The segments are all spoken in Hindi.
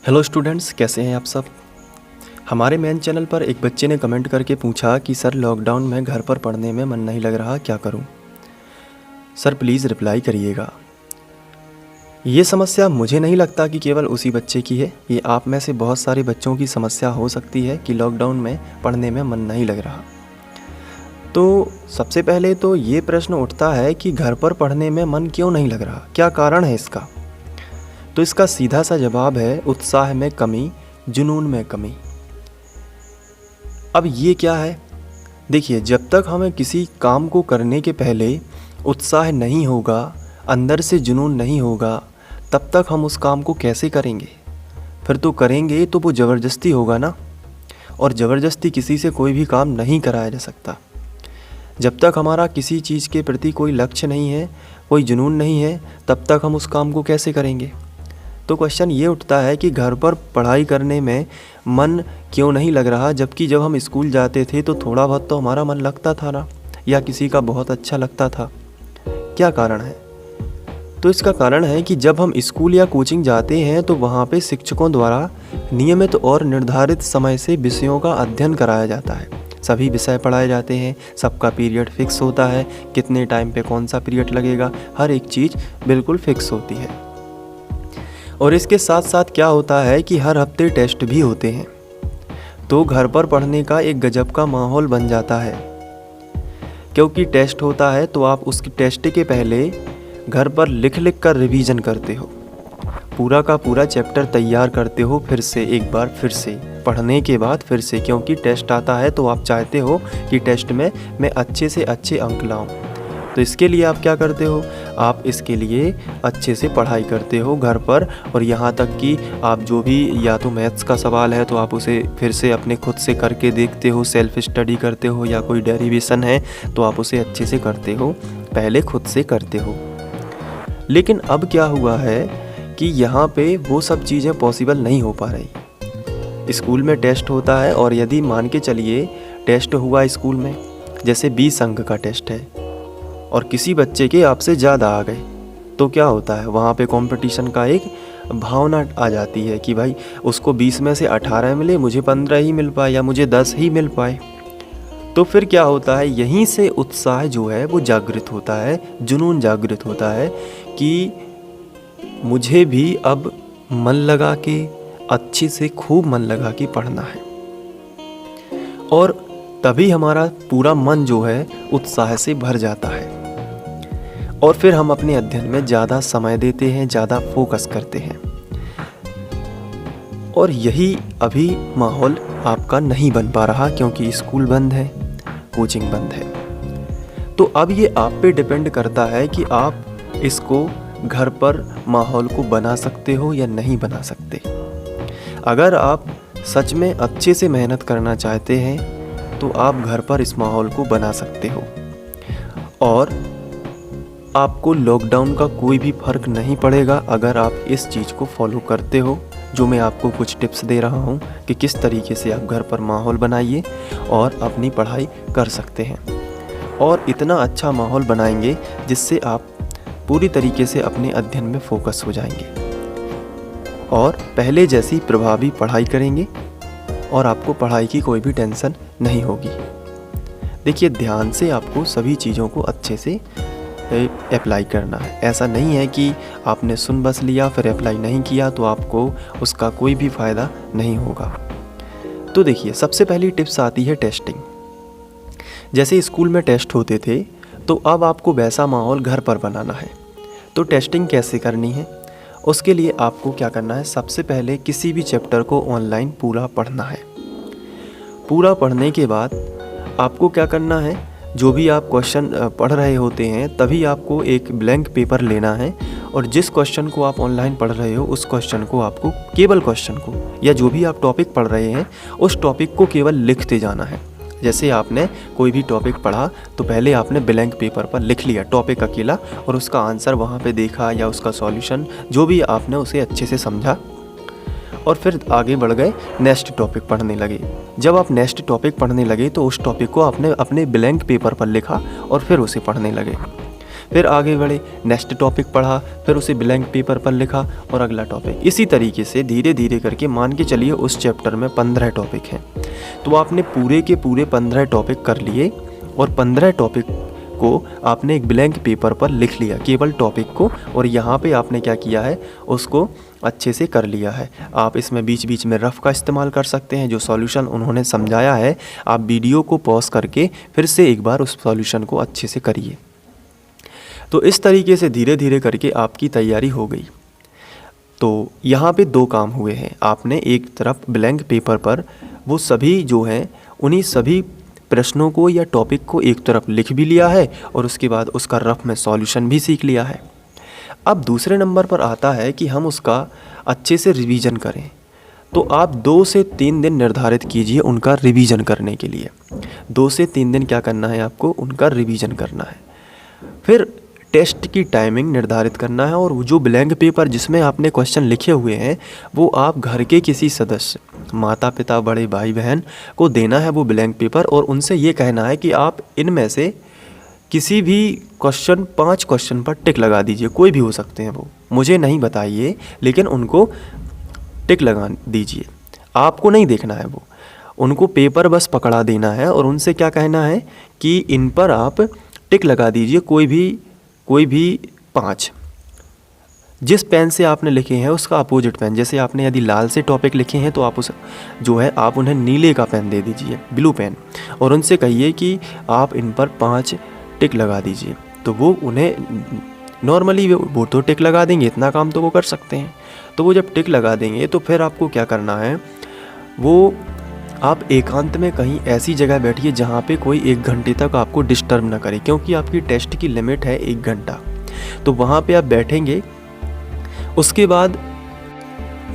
हेलो स्टूडेंट्स, कैसे हैं आप सब। हमारे मेन चैनल पर एक बच्चे ने कमेंट करके पूछा कि सर लॉकडाउन में घर पर पढ़ने में मन नहीं लग रहा, क्या करूं। सर प्लीज़ रिप्लाई करिएगा। ये समस्या मुझे नहीं लगता कि केवल उसी बच्चे की है, ये आप में से बहुत सारे बच्चों की समस्या हो सकती है कि लॉकडाउन में पढ़ने में मन नहीं लग रहा। तो सबसे पहले तो ये प्रश्न उठता है कि घर पर पढ़ने में मन क्यों नहीं लग रहा, क्या कारण है इसका। तो इसका सीधा सा जवाब है उत्साह में कमी, जुनून में कमी। अब ये क्या है, देखिए, जब तक हमें किसी काम को करने के पहले उत्साह नहीं होगा, अंदर से जुनून नहीं होगा, तब तक हम उस काम को कैसे करेंगे। फिर तो करेंगे तो वो ज़बरदस्ती होगा ना, और ज़बरदस्ती किसी से कोई भी काम नहीं कराया जा सकता। जब तक हमारा किसी चीज़ के प्रति कोई लक्ष्य नहीं है, कोई जुनून नहीं है, तब तक हम उस काम को कैसे करेंगे। तो क्वेश्चन ये उठता है कि घर पर पढ़ाई करने में मन क्यों नहीं लग रहा, जबकि जब हम स्कूल जाते थे तो थोड़ा बहुत तो हमारा मन लगता था ना, या किसी का बहुत अच्छा लगता था। क्या कारण है। तो इसका कारण है कि जब हम स्कूल या कोचिंग जाते हैं तो वहाँ पे शिक्षकों द्वारा नियमित और निर्धारित समय से विषयों का अध्ययन कराया जाता है। सभी विषय पढ़ाए जाते हैं, सबका पीरियड फिक्स होता है, कितने टाइम पे कौन सा पीरियड लगेगा, हर एक चीज़ बिल्कुल फिक्स होती है। और इसके साथ साथ क्या होता है कि हर हफ्ते टेस्ट भी होते हैं। तो घर पर पढ़ने का एक गजब का माहौल बन जाता है, क्योंकि टेस्ट होता है तो आप उसकी टेस्ट के पहले घर पर लिख लिख कर रिवीजन करते हो, पूरा का पूरा चैप्टर तैयार करते हो, फिर से एक बार फिर से पढ़ने के बाद फिर से, क्योंकि टेस्ट आता है तो आप चाहते हो कि टेस्ट में मैं अच्छे से अच्छे अंक लाऊं। तो इसके लिए आप क्या करते हो, आप इसके लिए अच्छे से पढ़ाई करते हो घर पर। और यहाँ तक कि आप जो भी, या तो मैथ्स का सवाल है तो आप उसे फिर से अपने खुद से करके देखते हो, सेल्फ स्टडी करते हो, या कोई डेरिवेशन है तो आप उसे अच्छे से करते हो, पहले खुद से करते हो। लेकिन अब क्या हुआ है कि यहाँ पे वो सब चीज़ें पॉसिबल नहीं हो पा रही। स्कूल में टेस्ट होता है, और यदि मान के चलिए टेस्ट हुआ स्कूल में, जैसे 20 अंक का टेस्ट है और किसी बच्चे के आपसे ज़्यादा आ गए, तो क्या होता है, वहाँ पे कंपटीशन का एक भावना आ जाती है कि भाई उसको 20 में से 18 मिले, मुझे 15 ही मिल पाए, या मुझे 10 ही मिल पाए। तो फिर क्या होता है, यहीं से उत्साह जो है वो जागृत होता है, जुनून जागृत होता है कि मुझे भी अब मन लगा के, अच्छे से खूब मन लगा के पढ़ना है। और तभी हमारा पूरा मन जो है उत्साह से भर जाता है, और फिर हम अपने अध्ययन में ज़्यादा समय देते हैं, ज़्यादा फोकस करते हैं। और यही अभी माहौल आपका नहीं बन पा रहा, क्योंकि स्कूल बंद है, कोचिंग बंद है। तो अब ये आप पे डिपेंड करता है कि आप इसको घर पर माहौल को बना सकते हो या नहीं बना सकते। अगर आप सच में अच्छे से मेहनत करना चाहते हैं तो आप घर पर इस माहौल को बना सकते हो, और आपको लॉकडाउन का कोई भी फ़र्क नहीं पड़ेगा अगर आप इस चीज़ को फॉलो करते हो, जो मैं आपको कुछ टिप्स दे रहा हूँ कि किस तरीके से आप घर पर माहौल बनाइए और अपनी पढ़ाई कर सकते हैं। और इतना अच्छा माहौल बनाएंगे जिससे आप पूरी तरीके से अपने अध्ययन में फोकस हो जाएंगे और पहले जैसी प्रभावी पढ़ाई करेंगे, और आपको पढ़ाई की कोई भी टेंशन नहीं होगी। देखिए, ध्यान से आपको सभी चीज़ों को अच्छे से अप्लाई करना है। ऐसा नहीं है कि आपने सुन बस लिया फिर अप्लाई नहीं किया तो आपको उसका कोई भी फ़ायदा नहीं होगा। तो देखिए, सबसे पहली टिप्स आती है टेस्टिंग। जैसे स्कूल में टेस्ट होते थे, तो अब आपको वैसा माहौल घर पर बनाना है। तो टेस्टिंग कैसे करनी है, उसके लिए आपको क्या करना है, सबसे पहले किसी भी चैप्टर को ऑनलाइन पूरा पढ़ना है। पूरा पढ़ने के बाद आपको क्या करना है, जो भी आप क्वेश्चन पढ़ रहे होते हैं तभी आपको एक ब्लैंक पेपर लेना है, और जिस क्वेश्चन को आप ऑनलाइन पढ़ रहे हो उस क्वेश्चन को आपको, केवल क्वेश्चन को, या जो भी आप टॉपिक पढ़ रहे हैं उस टॉपिक को केवल लिखते जाना है। जैसे आपने कोई भी टॉपिक पढ़ा तो पहले आपने ब्लैंक पेपर पर लिख लिया टॉपिक अकेला, और उसका आंसर वहाँ पे देखा या उसका सॉल्यूशन जो भी आपने उसे अच्छे से समझा, और फिर आगे बढ़ गए, नेक्स्ट टॉपिक पढ़ने लगे। जब आप नेक्स्ट टॉपिक पढ़ने लगे तो उस टॉपिक को आपने अपने ब्लैंक पेपर पर लिखा और फिर उसे पढ़ने लगे। फिर आगे बढ़े, नेक्स्ट टॉपिक पढ़ा, फिर उसे ब्लैंक पेपर पर लिखा और अगला टॉपिक। इसी तरीके से धीरे धीरे करके मान के चलिए उस चैप्टर में 15 टॉपिक हैं, तो आपने पूरे के पूरे 15 टॉपिक कर लिए और 15 टॉपिक को आपने एक ब्लैंक पेपर पर लिख लिया, केवल टॉपिक को, और यहाँ पे आपने क्या किया है, उसको अच्छे से कर लिया है। आप इसमें बीच बीच में रफ़ का इस्तेमाल कर सकते हैं। जो सॉल्यूशन उन्होंने समझाया है, आप वीडियो को पॉज करके फिर से एक बार उस सॉल्यूशन को अच्छे से करिए। तो इस तरीके से धीरे धीरे करके आपकी तैयारी हो गई। तो यहाँ पे 2 काम हुए हैं। आपने एक तरफ ब्लैंक पेपर पर वो सभी जो हैं उन्हीं सभी प्रश्नों को या टॉपिक को एक तरफ लिख भी लिया है और उसके बाद उसका रफ में सॉल्यूशन भी सीख लिया है। अब दूसरे नंबर पर आता है कि हम उसका अच्छे से रिवीजन करें। तो आप 2 से 3 दिन निर्धारित कीजिए उनका रिवीजन करने के लिए। 2 से 3 दिन क्या करना है आपको, उनका रिवीजन करना है। फिर टेस्ट की टाइमिंग निर्धारित करना है और जो ब्लैंक पेपर जिसमें आपने क्वेश्चन लिखे हुए हैं वो आप घर के किसी सदस्य, माता पिता, बड़े भाई बहन को देना है वो ब्लैंक पेपर, और उनसे ये कहना है कि आप इनमें से किसी भी क्वेश्चन 5 क्वेश्चन पर टिक लगा दीजिए। कोई भी हो सकते हैं वो, मुझे नहीं बताइए, लेकिन उनको टिक लगा दीजिए। आपको नहीं देखना है वो, उनको पेपर बस पकड़ा देना है और उनसे क्या कहना है कि इन पर आप टिक लगा दीजिए, कोई भी 5। जिस पेन से आपने लिखे हैं उसका अपोजिट पेन, जैसे आपने यदि लाल से टॉपिक लिखे हैं तो आप उस जो है आप उन्हें नीले का पेन दे दीजिए, ब्लू पेन, और उनसे कहिए कि आप इन पर 5 टिक लगा दीजिए। तो वो उन्हें नॉर्मली वो तो टिक लगा देंगे, इतना काम तो वो कर सकते हैं। तो वो जब टिक लगा देंगे तो फिर आपको क्या करना है, वो आप एकांत में कहीं ऐसी जगह बैठिए जहाँ पे कोई 1 घंटे तक आपको डिस्टर्ब ना करे, क्योंकि आपकी टेस्ट की लिमिट है 1 घंटा। तो वहाँ पे आप बैठेंगे। उसके बाद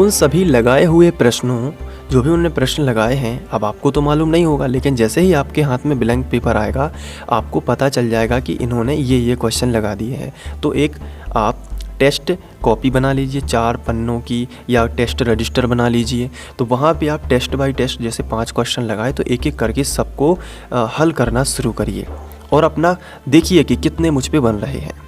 उन सभी लगाए हुए प्रश्नों, जो भी उन्होंने प्रश्न लगाए हैं, अब आपको तो मालूम नहीं होगा, लेकिन जैसे ही आपके हाथ में ब्लैंक पेपर आएगा आपको पता चल जाएगा कि इन्होंने ये क्वेश्चन लगा दिए हैं। तो एक आप टेस्ट कॉपी बना लीजिए 4 पन्नों की, या टेस्ट रजिस्टर बना लीजिए। तो वहाँ पे आप टेस्ट बाय टेस्ट जैसे 5 क्वेश्चन लगाए तो एक एक करके सबको हल करना शुरू करिए और अपना देखिए कि कितने मुझ पे बन रहे हैं।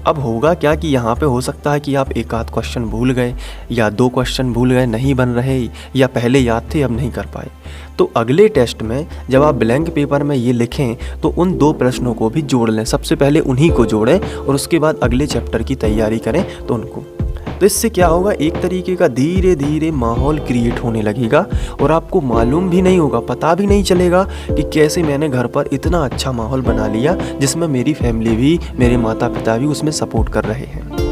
अब होगा क्या कि यहाँ पे हो सकता है कि आप 1 आध क्वेश्चन भूल गए या 2 क्वेश्चन भूल गए, नहीं बन रहे, या पहले याद थे अब नहीं कर पाए। तो अगले टेस्ट में जब आप ब्लैंक पेपर में ये लिखें तो उन 2 प्रश्नों को भी जोड़ लें। सबसे पहले उन्हीं को जोड़ें और उसके बाद अगले चैप्टर की तैयारी करें तो उनको। तो इससे क्या होगा, एक तरीके का धीरे धीरे माहौल क्रिएट होने लगेगा और आपको मालूम भी नहीं होगा, पता भी नहीं चलेगा कि कैसे मैंने घर पर इतना अच्छा माहौल बना लिया जिसमें मेरी फैमिली भी, मेरे माता पिता भी उसमें सपोर्ट कर रहे हैं।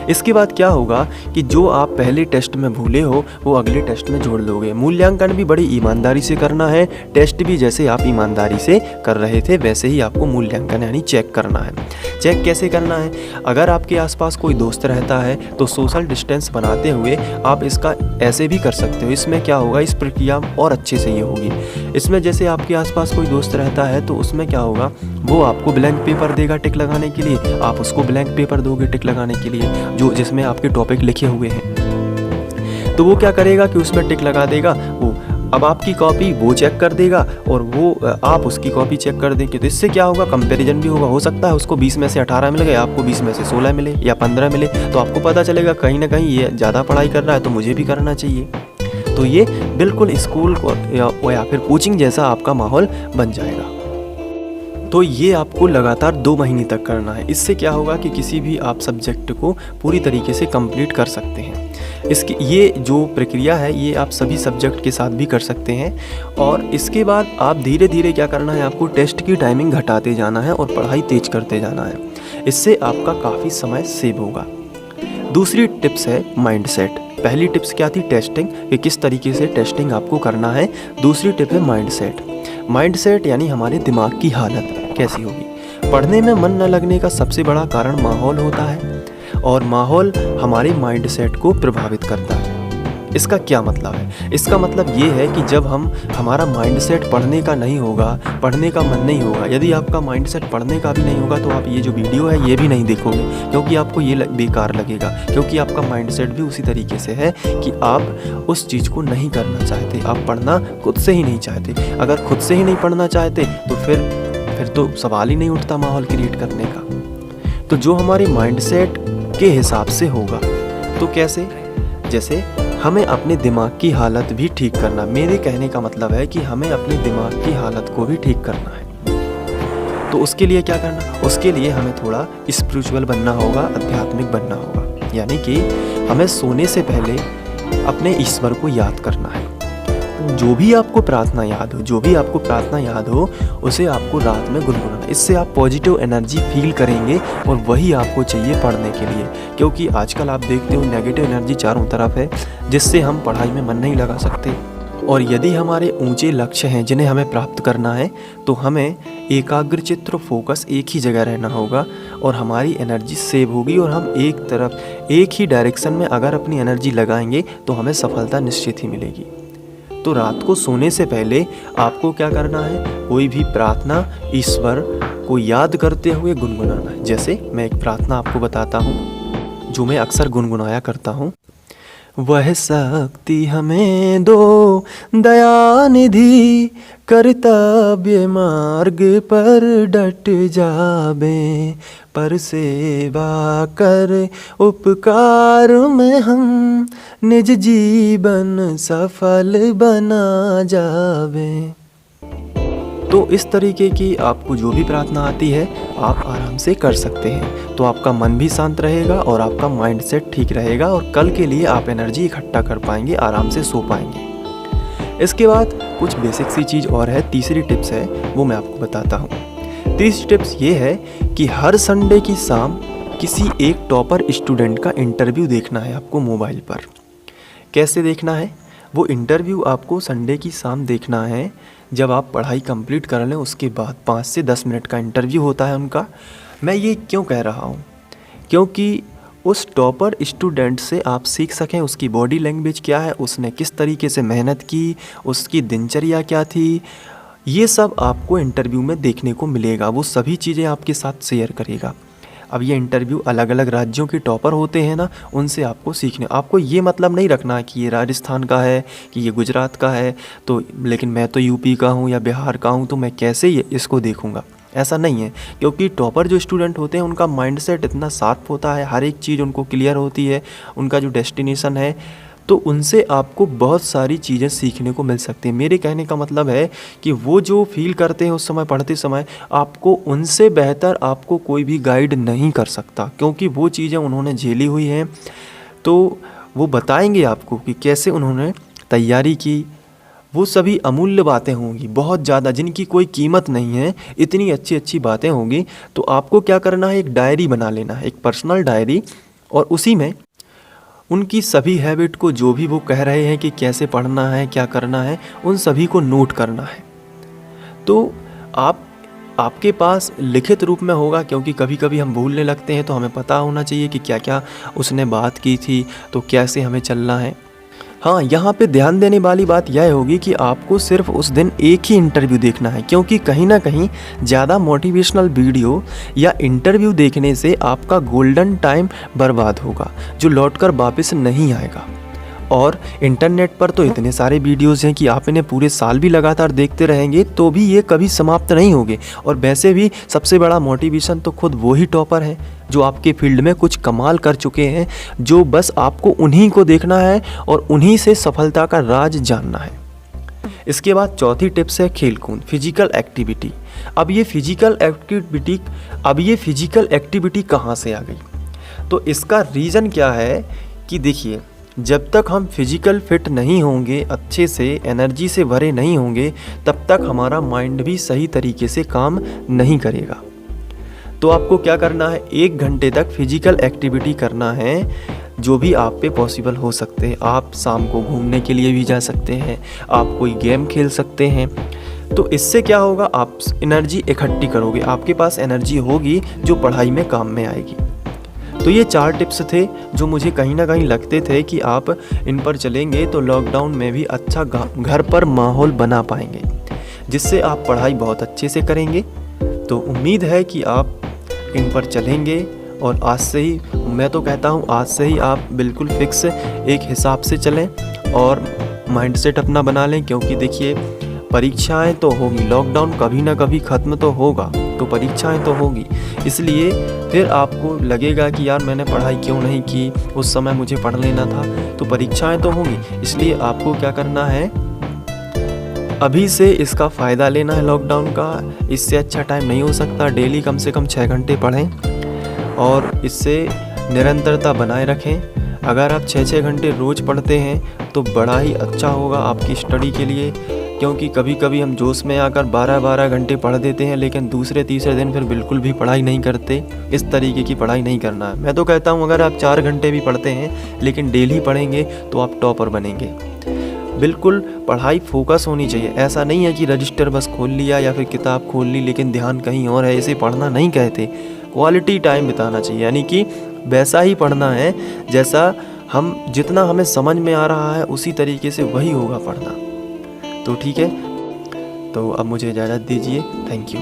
इसके बाद क्या होगा कि जो आप पहले टेस्ट में भूले हो वो अगले टेस्ट में जोड़ लोगे। मूल्यांकन भी बड़ी ईमानदारी से करना है, टेस्ट भी जैसे आप ईमानदारी से कर रहे थे वैसे ही आपको मूल्यांकन यानी चेक करना है। चेक कैसे करना है, अगर आपके आसपास कोई दोस्त रहता है तो सोशल डिस्टेंस बनाते हुए आप इसका ऐसे भी कर सकते हो। इसमें क्या होगा, इस प्रक्रिया और अच्छे से ये होगी। इसमें जैसे आपके आसपास कोई दोस्त रहता है तो उसमें क्या होगा, वो आपको ब्लैंक पेपर देगा टिक लगाने के लिए, आप उसको ब्लैंक पेपर दोगे टिक लगाने के लिए, जो जिसमें आपके टॉपिक लिखे हुए हैं। तो वो क्या करेगा कि उसमें टिक लगा देगा, वो अब आपकी कॉपी वो चेक कर देगा और वो आप उसकी कॉपी चेक कर देंगे। तो इससे क्या होगा, कंपैरिजन भी होगा। हो सकता है उसको 20 में से 18 मिल गए, आपको 20 में से 16 मिले या 15 मिले, तो आपको पता चलेगा कहीं ना कहीं ये ज़्यादा पढ़ाई कर रहा है तो मुझे भी करना चाहिए। तो ये बिल्कुल स्कूल या फिर कोचिंग जैसा आपका माहौल बन जाएगा। तो ये आपको लगातार 2 महीने तक करना है। इससे क्या होगा कि किसी भी आप सब्जेक्ट को पूरी तरीके से कंप्लीट कर सकते हैं। इसकी ये जो प्रक्रिया है ये आप सभी सब्जेक्ट के साथ भी कर सकते हैं। और इसके बाद आप धीरे धीरे क्या करना है, आपको टेस्ट की टाइमिंग घटाते जाना है और पढ़ाई तेज करते जाना है। इससे आपका काफ़ी समय सेव होगा। दूसरी टिप्स है माइंडसेट। पहली टिप्स क्या थी, टेस्टिंग, कि किस तरीके से टेस्टिंग आपको करना है। दूसरी टिप है माइंडसेट। माइंडसेट यानी हमारे दिमाग की हालत कैसी होगी। पढ़ने में मन न लगने का सबसे बड़ा कारण माहौल होता है और माहौल हमारे माइंडसेट को प्रभावित करता है। इसका क्या मतलब है, इसका मतलब ये है कि जब हमारा माइंडसेट पढ़ने का नहीं होगा, पढ़ने का मन नहीं होगा, यदि आपका माइंडसेट पढ़ने का भी नहीं होगा तो आप ये जो वीडियो है ये भी नहीं देखोगे, क्योंकि आपको ये बेकार लगेगा, क्योंकि आपका माइंडसेट भी उसी तरीके से है कि आप उस चीज़ को नहीं करना चाहते, आप पढ़ना खुद से ही नहीं चाहते। अगर खुद से ही नहीं पढ़ना चाहते तो फिर तो सवाल ही नहीं उठता माहौल क्रिएट करने का। तो जो हमारे माइंडसेट के हिसाब से होगा। तो कैसे? जैसे हमें अपने दिमाग की हालत भी ठीक करना। मेरे कहने का मतलब है कि हमें अपने दिमाग की हालत को भी ठीक करना है। तो उसके लिए क्या करना? उसके लिए हमें थोड़ा स्पिरिचुअल बनना होगा, आध्यात्मिक बनना होगा। यानी कि हमें सोने से पहले अपने ईश्वर को याद करना है। जो भी आपको प्रार्थना याद हो उसे आपको रात में गुनगुनाना। इससे आप पॉजिटिव एनर्जी फील करेंगे और वही आपको चाहिए पढ़ने के लिए। क्योंकि आजकल आप देखते हो नेगेटिव एनर्जी चारों तरफ है, जिससे हम पढ़ाई में मन नहीं लगा सकते। और यदि हमारे ऊंचे लक्ष्य हैं जिन्हें हमें प्राप्त करना है, तो हमें एकाग्रचित्त फोकस एक ही जगह रहना होगा और हमारी एनर्जी सेव होगी। और हम एक तरफ एक ही डायरेक्शन में अगर अपनी एनर्जी लगाएंगे तो हमें सफलता निश्चित ही मिलेगी। तो रात को सोने से पहले आपको क्या करना है? कोई भी प्रार्थना ईश्वर को याद करते हुए गुनगुनाना है। जैसे मैं एक प्रार्थना आपको बताता हूँ जो मैं अक्सर गुनगुनाया करता हूँ। वह शक्ति हमें दो दया निधि, कर्तव्य मार्ग पर डट जाबे, पर सेवा कर उपकार में हम निज जीवन सफल बना जावे। तो इस तरीके की आपको जो भी प्रार्थना आती है आप आराम से कर सकते हैं। तो आपका मन भी शांत रहेगा और आपका माइंडसेट ठीक रहेगा और कल के लिए आप एनर्जी इकट्ठा कर पाएंगे, आराम से सो पाएंगे। इसके बाद कुछ बेसिक सी चीज़ और है, तीसरी टिप्स है, वो मैं आपको बताता हूँ। तीसरी टिप्स ये है कि हर संडे की शाम किसी एक टॉपर स्टूडेंट का इंटरव्यू देखना है आपको मोबाइल पर। कैसे देखना है? वो इंटरव्यू आपको संडे की शाम देखना है। जब आप पढ़ाई कंप्लीट कर लें उसके बाद 5 से 10 मिनट का इंटरव्यू होता है उनका। मैं ये क्यों कह रहा हूँ? क्योंकि उस टॉपर स्टूडेंट से आप सीख सकें उसकी बॉडी लैंग्वेज क्या है, उसने किस तरीके से मेहनत की, उसकी दिनचर्या क्या थी, ये सब आपको इंटरव्यू में देखने को मिलेगा। वो सभी चीज़ें आपके साथ शेयर करेगा। अब ये इंटरव्यू अलग अलग राज्यों के टॉपर होते हैं ना, उनसे आपको सीखने। आपको ये मतलब नहीं रखना कि ये राजस्थान का है कि ये गुजरात का है, तो लेकिन मैं तो यूपी का हूँ या बिहार का हूँ, तो मैं कैसे इसको देखूँगा? ऐसा नहीं है। क्योंकि टॉपर जो स्टूडेंट होते हैं उनका माइंडसेट इतना शार्प होता है, हर एक चीज़ उनको क्लियर होती है, उनका जो डेस्टिनेशन है, तो उनसे आपको बहुत सारी चीज़ें सीखने को मिल सकती हैं। मेरे कहने का मतलब है कि वो जो फील करते हैं उस समय पढ़ते समय, आपको उनसे बेहतर आपको कोई भी गाइड नहीं कर सकता, क्योंकि वो चीज़ें उन्होंने झेली हुई हैं। तो वो बताएंगे आपको कि कैसे उन्होंने तैयारी की। वो सभी अमूल्य बातें होंगी, बहुत ज़्यादा, जिनकी कोई कीमत नहीं है। इतनी अच्छी अच्छी बातें होंगी। तो आपको क्या करना है? एक डायरी बना लेना है, एक पर्सनल डायरी, और उसी में उनकी सभी हैबिट को, जो भी वो कह रहे हैं कि कैसे पढ़ना है, क्या करना है, उन सभी को नोट करना है। तो आपके पास लिखित रूप में होगा, क्योंकि कभी कभी हम भूलने लगते हैं, तो हमें पता होना चाहिए कि क्या क्या उसने बात की थी, तो कैसे हमें चलना है। हाँ, यहाँ पे ध्यान देने वाली बात यह होगी कि आपको सिर्फ उस दिन एक ही इंटरव्यू देखना है, क्योंकि कहीं ना कहीं ज़्यादा मोटिवेशनल वीडियो या इंटरव्यू देखने से आपका गोल्डन टाइम बर्बाद होगा, जो लौटकर वापस नहीं आएगा। और इंटरनेट पर तो इतने सारे वीडियोज़ हैं कि आप इन्हें पूरे साल भी लगातार देखते रहेंगे तो भी ये कभी समाप्त नहीं होंगे। और वैसे भी सबसे बड़ा मोटिवेशन तो खुद वही टॉपर है जो आपके फील्ड में कुछ कमाल कर चुके हैं, जो बस आपको उन्हीं को देखना है और उन्हीं से सफलता का राज जानना है। इसके बाद चौथी टिप्स है खेलकूद, फिजिकल एक्टिविटी। अब ये फिजिकल एक्टिविटी कहाँ से आ गई? तो इसका रीज़न क्या है कि देखिए, जब तक हम फिजिकल फिट नहीं होंगे, अच्छे से एनर्जी से भरे नहीं होंगे, तब तक हमारा माइंड भी सही तरीके से काम नहीं करेगा। तो आपको क्या करना है? 1 घंटे तक फिजिकल एक्टिविटी करना है, जो भी आप पे पॉसिबल हो सकते हैं। आप शाम को घूमने के लिए भी जा सकते हैं, आप कोई गेम खेल सकते हैं। तो इससे क्या होगा? आप एनर्जी इकट्ठी करोगे, आपके पास एनर्जी होगी जो पढ़ाई में काम में आएगी। तो ये 4 टिप्स थे जो मुझे कहीं ना कहीं लगते थे कि आप इन पर चलेंगे तो लॉकडाउन में भी अच्छा घर पर माहौल बना पाएंगे, जिससे आप पढ़ाई बहुत अच्छे से करेंगे। तो उम्मीद है कि आप इन पर चलेंगे और आज से ही, मैं तो कहता हूँ आज से ही आप बिल्कुल फिक्स एक हिसाब से चलें और माइंडसेट अपना बना लें। क्योंकि देखिए, परीक्षाएं तो होगी, लॉकडाउन कभी ना कभी ख़त्म तो होगा, तो परीक्षाएं तो होगी। इसलिए फिर आपको लगेगा कि यार मैंने पढ़ाई क्यों नहीं की, उस समय मुझे पढ़ लेना था। तो परीक्षाएं तो होंगी, इसलिए आपको क्या करना है, अभी से इसका फ़ायदा लेना है लॉकडाउन का। इससे अच्छा टाइम नहीं हो सकता। डेली कम से कम 6 घंटे पढ़ें और इससे निरंतरता बनाए रखें। अगर आप 6-6 घंटे रोज़ पढ़ते हैं तो बड़ा ही अच्छा होगा आपकी स्टडी के लिए, क्योंकि कभी कभी हम जोश में आकर 12-12 घंटे पढ़ देते हैं, लेकिन दूसरे तीसरे दिन फिर बिल्कुल भी पढ़ाई नहीं करते। इस तरीके की पढ़ाई नहीं करना है। मैं तो कहता हूँ अगर आप 4 घंटे भी पढ़ते हैं लेकिन डेली पढ़ेंगे तो आप टॉपर बनेंगे। बिल्कुल पढ़ाई फोकस होनी चाहिए। ऐसा नहीं है कि रजिस्टर बस खोल लिया या फिर किताब खोल ली लेकिन ध्यान कहीं और है, इसे पढ़ना नहीं कहते। क्वालिटी टाइम बिताना चाहिए, यानी कि वैसा ही पढ़ना है जैसा जितना हमें समझ में आ रहा है उसी तरीके से वही होगा पढ़ना। तो ठीक है, तो अब मुझे इजाज़त दीजिए। Thank you.